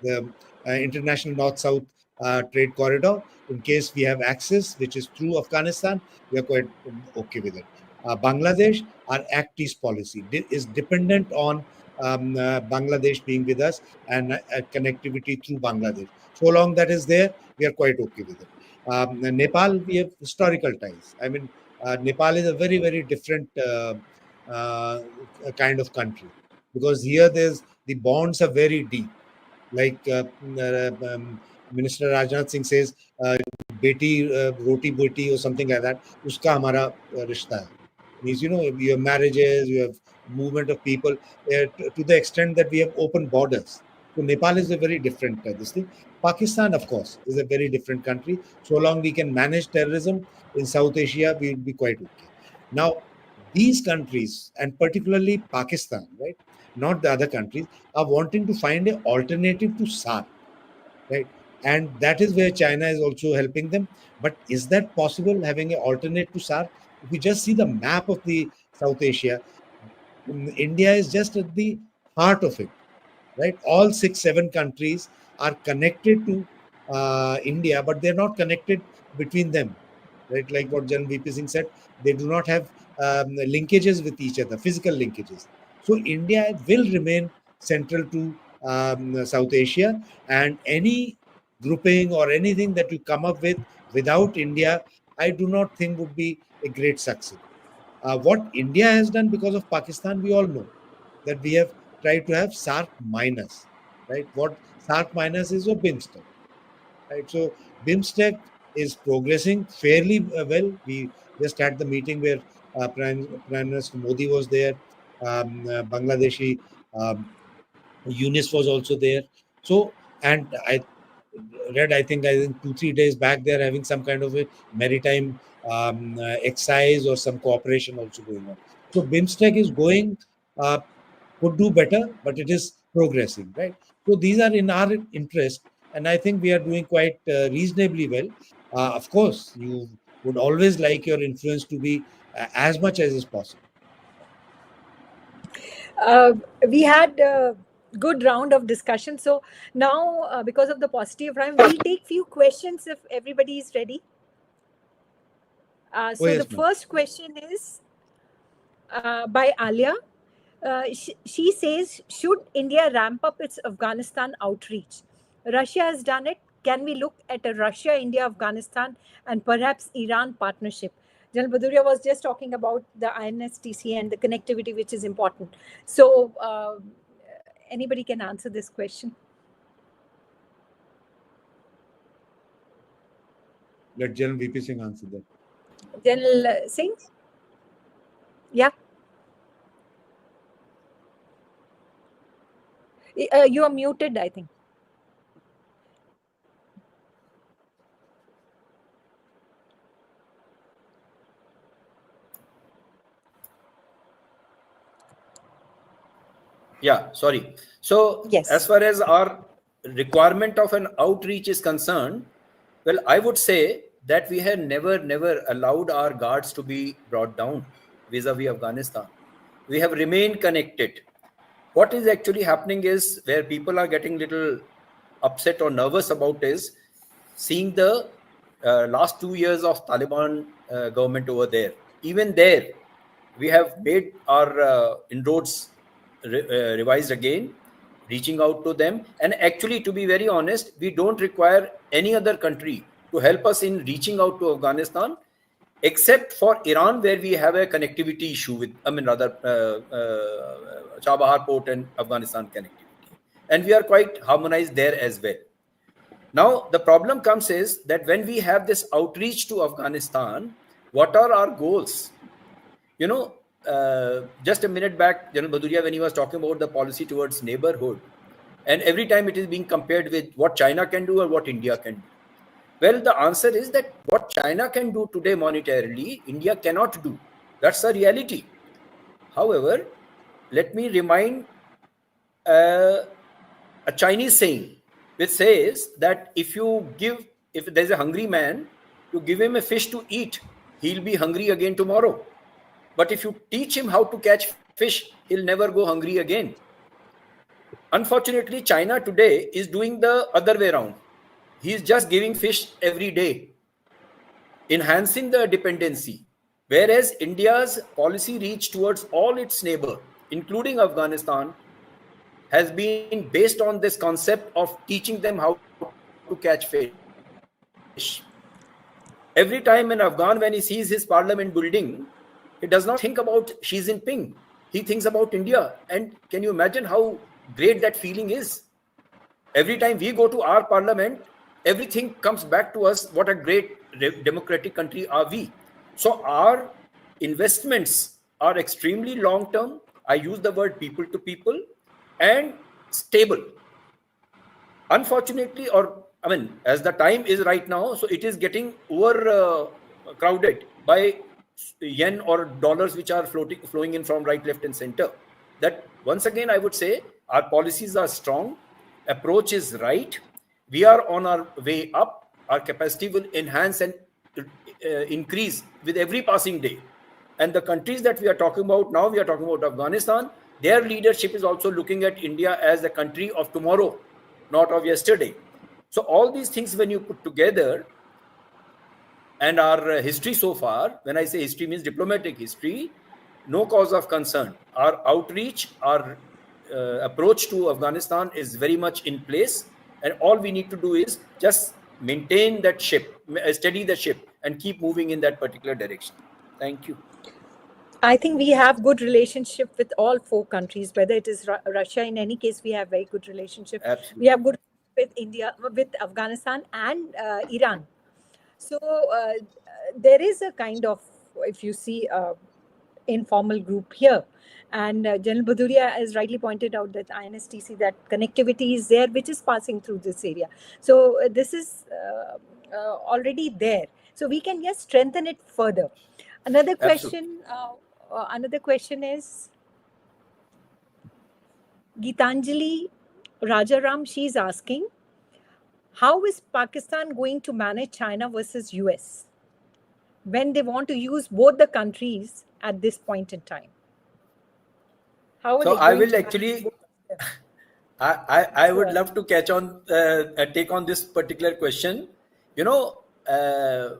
the International North-South Trade Corridor. In case we have access, which is through Afghanistan, we are quite okay with it. Bangladesh, our Act East policy is dependent on Bangladesh being with us and connectivity through Bangladesh. So long that is there, we are quite okay with it. Nepal, we have historical ties. I mean, Nepal is a very, very different kind of country because here the bonds are very deep. Like Minister Rajnath Singh says, "Beti roti beti" or something like that. Uska hamara rishta hai. Means you have marriages, you have movement of people to the extent that we have open borders. So Nepal is a very different this thing. Pakistan, of course, is a very different country. So long we can manage terrorism in South Asia, we will be quite okay. Now, these countries, and particularly Pakistan, right, not the other countries, are wanting to find an alternative to SARC, right? And that is where China is also helping them. But is that possible, having an alternate to SARC? If you just see the map of the South Asia, India is just at the heart of it, right? All 6, 7 countries are connected to India, but they're not connected between them, right? Like what Jan VP Singh said, they do not have linkages with each other, physical linkages. So India will remain central to South Asia, and any grouping or anything that you come up with without India, I do not think would be a great success. What India has done because of Pakistan, we all know that we have tried to have SARC minus, right? What SARC minus is, or BIMSTEC, right? So BIMSTEC is progressing fairly well. We just had the meeting where Prime Minister Modi was there, Bangladeshi Yunus was also there. So, and I read, I think 2-3 days back, they're having some kind of a maritime exercise or some cooperation also going on. So BIMSTEC is going, could do better, but it is progressing, right? So these are in our interest, and I think we are doing quite reasonably well. Of course, you would always like your influence to be as much as is possible. We had a good round of discussion. So now, because of the positive time, we'll take few questions if everybody is ready. So yes, the first question is by Alia. She says, should India ramp up its Afghanistan outreach? Russia has done it. Can we look at a Russia, India, Afghanistan, and perhaps Iran partnership? General Bhaduria was just talking about the INSTC and the connectivity, which is important. So anybody can answer this question. Let General VP Singh answer that. General Singh? Yeah. You are muted, I think. Yeah, sorry. So Yes. as far as our requirement of an outreach is concerned, well, I would say that we have never allowed our guards to be brought down vis-a-vis Afghanistan. We have remained connected. What is actually happening is, where people are getting little upset or nervous about, is seeing the last 2 years of Taliban government over there. Even there, we have made our inroads revised again, reaching out to them. And actually, to be very honest, we don't require any other country to help us in reaching out to Afghanistan, except for Iran, where we have a connectivity issue with, Chabahar port and Afghanistan connectivity. And we are quite harmonized there as well. Now, the problem comes is that when we have this outreach to Afghanistan, what are our goals? Just a minute back, General Bhaduria, when he was talking about the policy towards neighborhood, and every time it is being compared with what China can do or what India can do. Well, the answer is that what China can do today monetarily, India cannot do. That's the reality. However, let me remind a Chinese saying, which says that if there's a hungry man, you give him a fish to eat, he'll be hungry again tomorrow. But if you teach him how to catch fish, he'll never go hungry again. Unfortunately, China today is doing the other way around. He's just giving fish every day, enhancing the dependency. Whereas India's policy reach towards all its neighbors, including Afghanistan, has been based on this concept of teaching them how to catch fish. Every time an Afghan, when he sees his parliament building, he does not think about Xi Jinping. He thinks about India. And can you imagine how great that feeling is? Every time we go to our parliament, everything comes back to us. What a great democratic country are we? So our investments are extremely long-term. I use the word people to people, and stable. Unfortunately, as the time is right now, so it is getting crowded by yen or dollars which are flowing in from right, left, and center. That once again, I would say our policies are strong, approach is right. We are on our way up. Our capacity will enhance and increase with every passing day. And the countries that we are talking about now, we are talking about Afghanistan. Their leadership is also looking at India as the country of tomorrow, not of yesterday. So all these things, when you put together, and our history so far, when I say history means diplomatic history, no cause of concern. Our outreach, our approach to Afghanistan is very much in place, and all we need to do is just maintain that ship, steady the ship, and keep moving in that particular direction. Thank you. I think we have good relationship with all four countries, whether it is Russia. In any case, we have very good relationship. Absolutely. We have good with India, with Afghanistan and Iran. So there is a kind of, if you see, informal group here. And General Bhaduria has rightly pointed out that INSTC, that connectivity is there, which is passing through this area. So this is already there. So we can just strengthen it further. Another question. Another question is Gitanjali Rajaram. She's asking, how is Pakistan going to manage China versus US when they want to use both the countries at this point in time? How are So they I going will to actually, manage both of them? I would love to take on this particular question. You know, there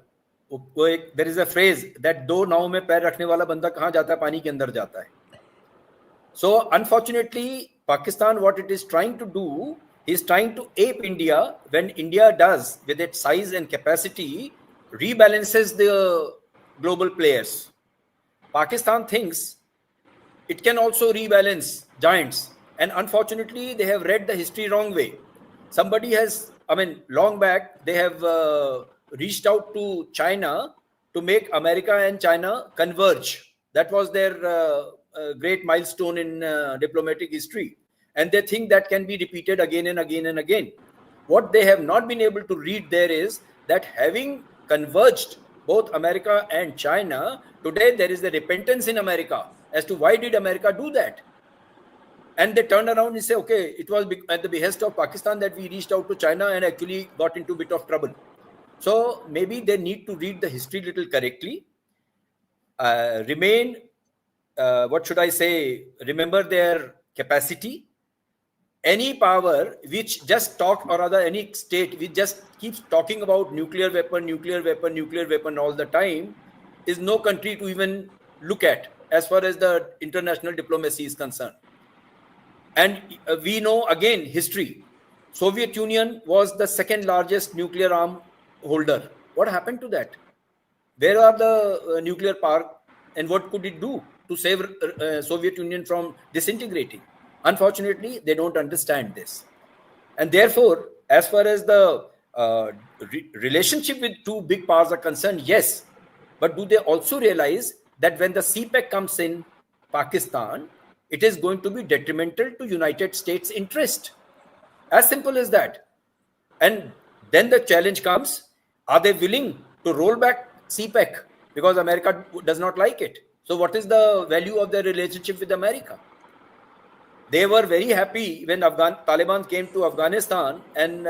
is a phrase that दो नाव में पैर रखने वाला बंदा कहाँ जाता है, पानी के अंदर जाता है. So unfortunately, Pakistan, what it is trying to do is trying to ape India when India does, with its size and capacity, rebalances the global players. Pakistan thinks it can also rebalance giants. And unfortunately, they have read the history wrong way. Somebody has, long back, they have reached out to China to make America and China converge. That was their great milestone in diplomatic history. And they think that can be repeated again and again and again. What they have not been able to read there is that having converged both America and China, today there is a repentance in America as to why did America do that? And they turn around and say, okay, it was at the behest of Pakistan that we reached out to China and actually got into a bit of trouble. So maybe they need to read the history little correctly, remember their capacity. Any power which just any state which just keeps talking about nuclear weapon all the time is no country to even look at as far as the international diplomacy is concerned. And we know, again, history. Soviet Union was the second largest nuclear arm holder. What happened to that? Where are the nuclear power, and what could it do to save Soviet Union from disintegrating? Unfortunately, they don't understand this. And therefore, as far as the relationship with two big powers are concerned, yes. But do they also realize that when the CPEC comes in Pakistan, it is going to be detrimental to United States' interest? As simple as that. And then the challenge comes, are they willing to roll back CPEC? Because America does not like it. So what is the value of their relationship with America? They were very happy when Taliban came to Afghanistan and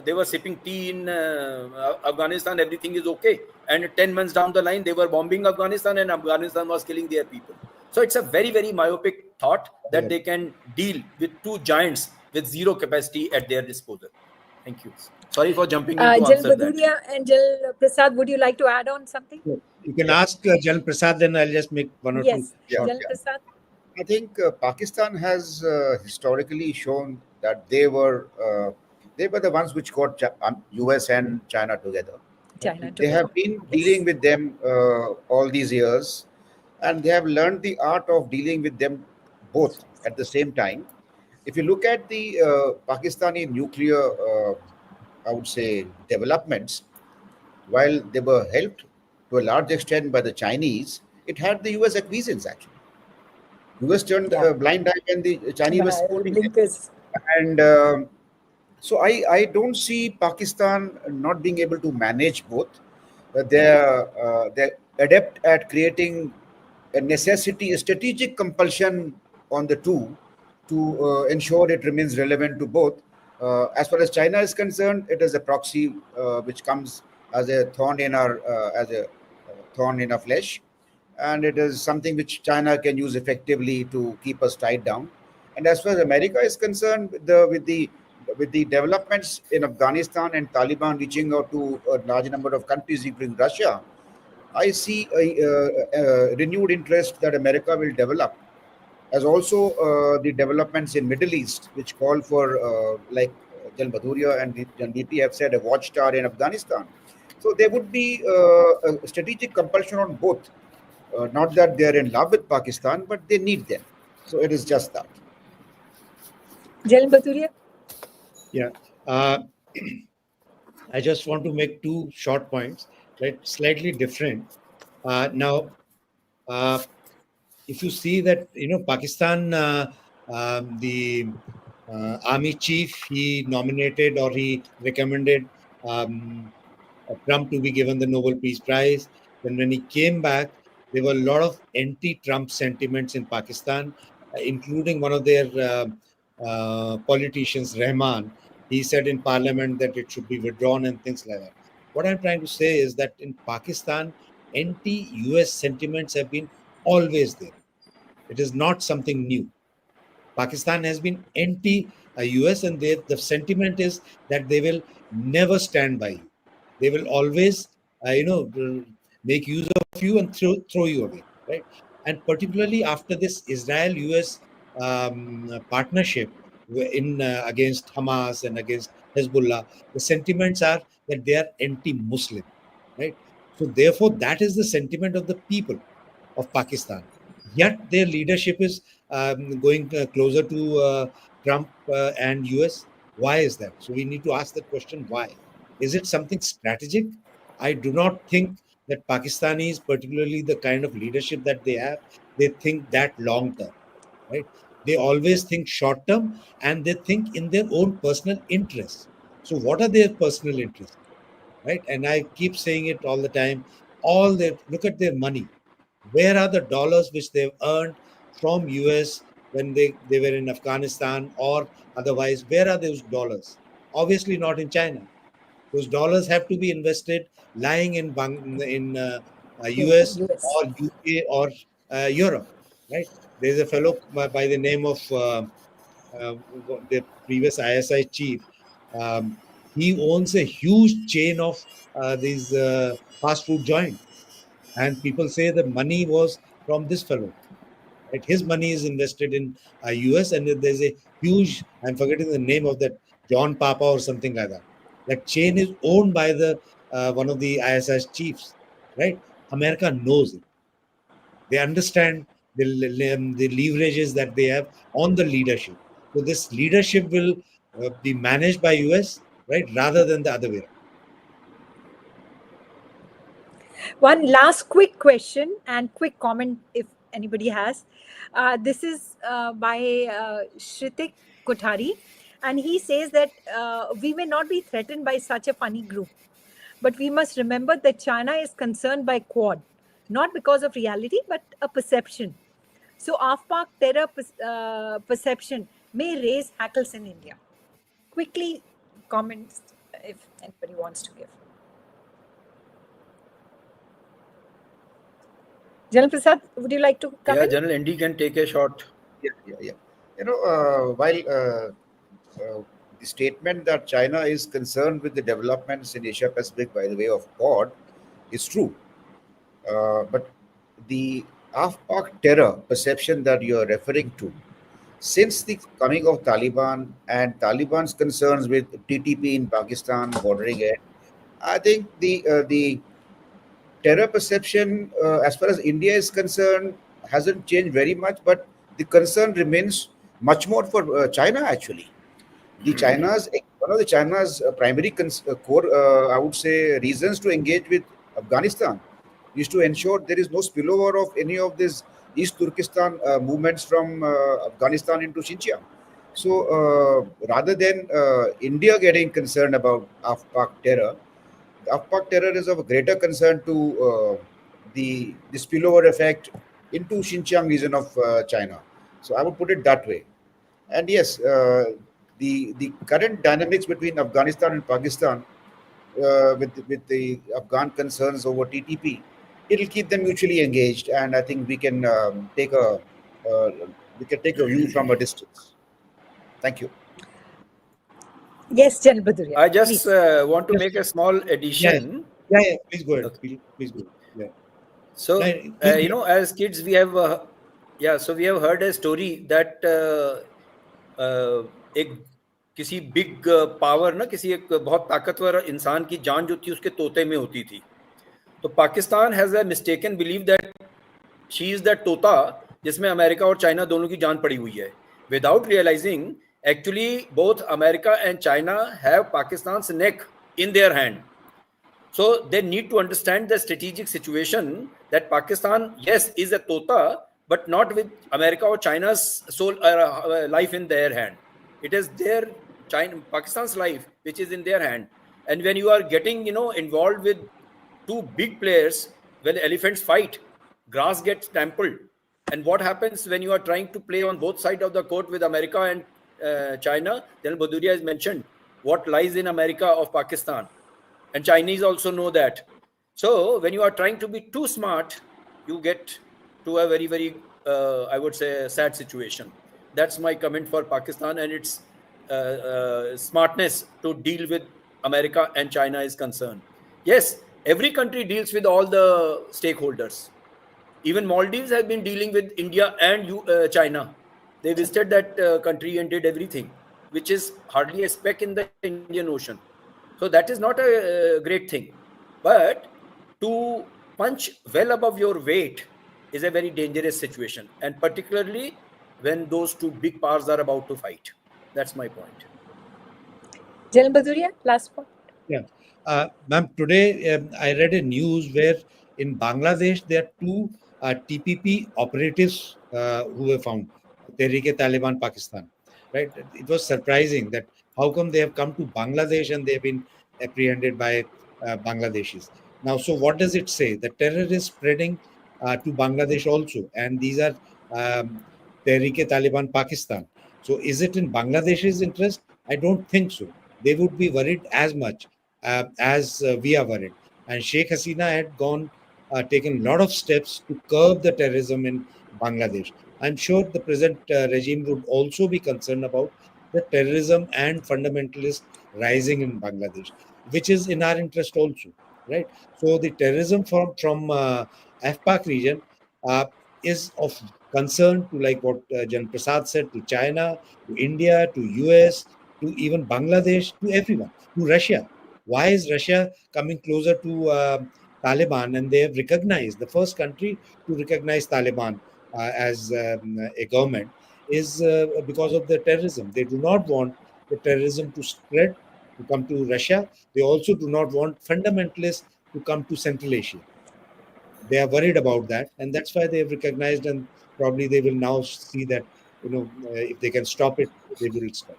they were sipping tea in Afghanistan, everything is okay. And 10 months down the line, they were bombing Afghanistan and Afghanistan was killing their people. So it's a very, very myopic thought that they can deal with two giants with zero capacity at their disposal. Thank you. Sorry for jumping in to answer Bhaduria and Jal Prasad, would you like to add on something? You can ask Jal Prasad, then I'll just make one or two. Yes, Jal Prasad. I think Pakistan has historically shown that they were the ones which got US and China together. They have been dealing with them all these years, and they have learned the art of dealing with them both at the same time. If you look at the Pakistani nuclear, I would say, developments, while they were helped to a large extent by the Chinese, it had the US acquiescence actually. US turned a blind eye when the Chinese were supporting them. And so I don't see Pakistan not being able to manage both. They're adept at creating a strategic compulsion on the two to ensure it remains relevant to both. As far as China is concerned, it is a proxy which comes as a thorn in our flesh. And it is something which China can use effectively to keep us tied down. And as far as America is concerned, with the with the developments in Afghanistan and Taliban reaching out to a large number of countries, including Russia, I see a renewed interest that America will develop, as also the developments in Middle East, which call for, like Jan Bhaduria and Jan BP have said, a watchtower in Afghanistan. So there would be a strategic compulsion on both. Not that they are in love with Pakistan, but they need them. So it is just that. Jan Bhaduria? Yeah. I just want to make two short points, right? Slightly different. Now, if you see that, Pakistan, the army chief, he nominated or he recommended Trump to be given the Nobel Peace Prize. Then when he came back, there were a lot of anti-Trump sentiments in Pakistan, including one of their politicians, Rahman. He said in parliament that it should be withdrawn and things like that. What I'm trying to say is that in Pakistan, anti-US sentiments have been always there. It is not something new. Pakistan has been anti-US, and the sentiment is that they will never stand by you. They will always, make use of you and throw you away, right? And particularly after this Israel-US partnership in against Hamas and against Hezbollah, the sentiments are that they are anti-Muslim, right? So therefore, that is the sentiment of the people of Pakistan. Yet their leadership is going closer to Trump and US. Why is that? So we need to ask the question, why? Is it something strategic? I do not think that Pakistanis, particularly the kind of leadership that they have, they think that long term, right? They always think short term, and they think in their own personal interests. So what are their personal interests, right? And I keep saying it all the time. Look at their money. Where are the dollars which they've earned from US when they were in Afghanistan or otherwise? Where are those dollars? Obviously not in China. Those dollars have to be invested lying in US US. or UK or Europe, right? There's a fellow by the name of the previous ISI chief. Um, he owns a huge chain of these fast food joints, and people say the money was from this fellow. Right? His money is invested in US, and there's a huge, I'm forgetting the name of that, John Papa or something like that. That chain is owned by the one of the ISIS chiefs, right? America knows it. They understand the leverages that they have on the leadership. So this leadership will be managed by US, right, rather than the other way around. One last quick question and quick comment if anybody has. This is by Shritik Kothari, and he says that we may not be threatened by such a funny group, but we must remember that China is concerned by Quad, not because of reality, but a perception. So, off-park terror perception may raise hackles in India. Quickly, comments if anybody wants to give. General Prasad, would you like to come Yeah, in? General ND can take a shot. Yeah. While the statement that China is concerned with the developments in Asia Pacific by the way of Quad is true, but the off-park terror perception that you are referring to, since the coming of Taliban and Taliban's concerns with TTP in Pakistan bordering it, I think the terror perception, as far as India is concerned, hasn't changed very much, but the concern remains much more for China actually. One of the China's primary core, I would say, reasons to engage with Afghanistan is to ensure there is no spillover of any of these East Turkestan movements from Afghanistan into Xinjiang. So rather than India getting concerned about Afpak terror, Afpak terror is of greater concern to the spillover effect into Xinjiang region of China. So I would put it that way. And yes, the current dynamics between Afghanistan and Pakistan, with the Afghan concerns over TTP, it'll keep them mutually engaged, and I think we can take a view from a distance. Thank you. Yes, General Bhaduria. I just please. want to Yes. make a small addition. Yeah. Please go ahead. Okay. Please go. Yeah. So, Right. Please go ahead. as kids, we have, so we have heard a story that एक किसी big power ना, किसी एक बहुत ताकतवर इंसान की जान जो थी उसके तोते में होती थी. तो Pakistan has a mistaken believe that she is the तोता जिसमें अमेरिका और चाइना दोनों की जान पड़ी हुई है, without realising actually both America and China have Pakistan's neck in there hand. So they need to understand the strategic situation that Pakistan, yes, is a tota, but not with America or China's soul life in their hand. It is their Pakistan's life which is in their hand. And when you are getting, involved with two big players, when elephants fight, grass gets trampled. And what happens when you are trying to play on both sides of the court with America and China? Then Bhaduria has mentioned what lies in America of Pakistan. And Chinese also know that. So when you are trying to be too smart, you get to a very, very, I would say, sad situation. That's my comment for Pakistan and its smartness to deal with America and China is concerned. Yes, every country deals with all the stakeholders. Even Maldives has been dealing with India and China. They visited that country and did everything, which is hardly a speck in the Indian Ocean. So that is not a great thing. But to punch well above your weight is a very dangerous situation. And particularly when those two big powers are about to fight. That's my point. General Bhaduria, last point. Yeah. Ma'am, today I read a news where in Bangladesh there are two TPP operatives who were found, Tehreek-e-Taliban Pakistan. Right? It was surprising that how come they have come to Bangladesh and they have been apprehended by Bangladeshis. Now, so what does it say? The terror is spreading to Bangladesh also, and these are Tehreek-e-Taliban Pakistan. So is it in Bangladesh's interest? I don't think so. They would be worried as much as we are worried. And Sheikh Hasina had taken a lot of steps to curb the terrorism in Bangladesh. I'm sure the present regime would also be concerned about the terrorism and fundamentalist rising in Bangladesh, which is in our interest also, right? So the terrorism from AFPAC region is of concern to, like what Jan Prasad said, to China, to India, to US, to even Bangladesh, to everyone, to Russia. Why is Russia coming closer to Taliban? And they have recognized, the first country to recognize Taliban as a government is because of the terrorism. They do not want the terrorism to spread, to come to Russia. They also do not want fundamentalists to come to Central Asia. They are worried about that, and that's why they have recognized, and probably they will now see that, if they can stop it, they will stop.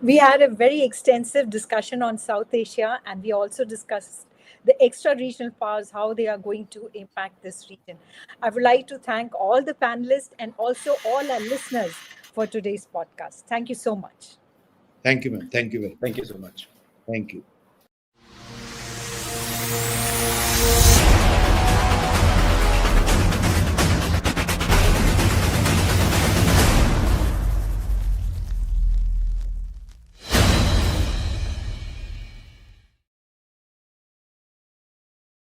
We had a very extensive discussion on South Asia, and we also discussed the extra-regional powers, how they are going to impact this region. I would like to thank all the panelists and also all our listeners for today's podcast. Thank you so much. Thank you, ma'am. Thank you very much. Thank you so much. Thank you.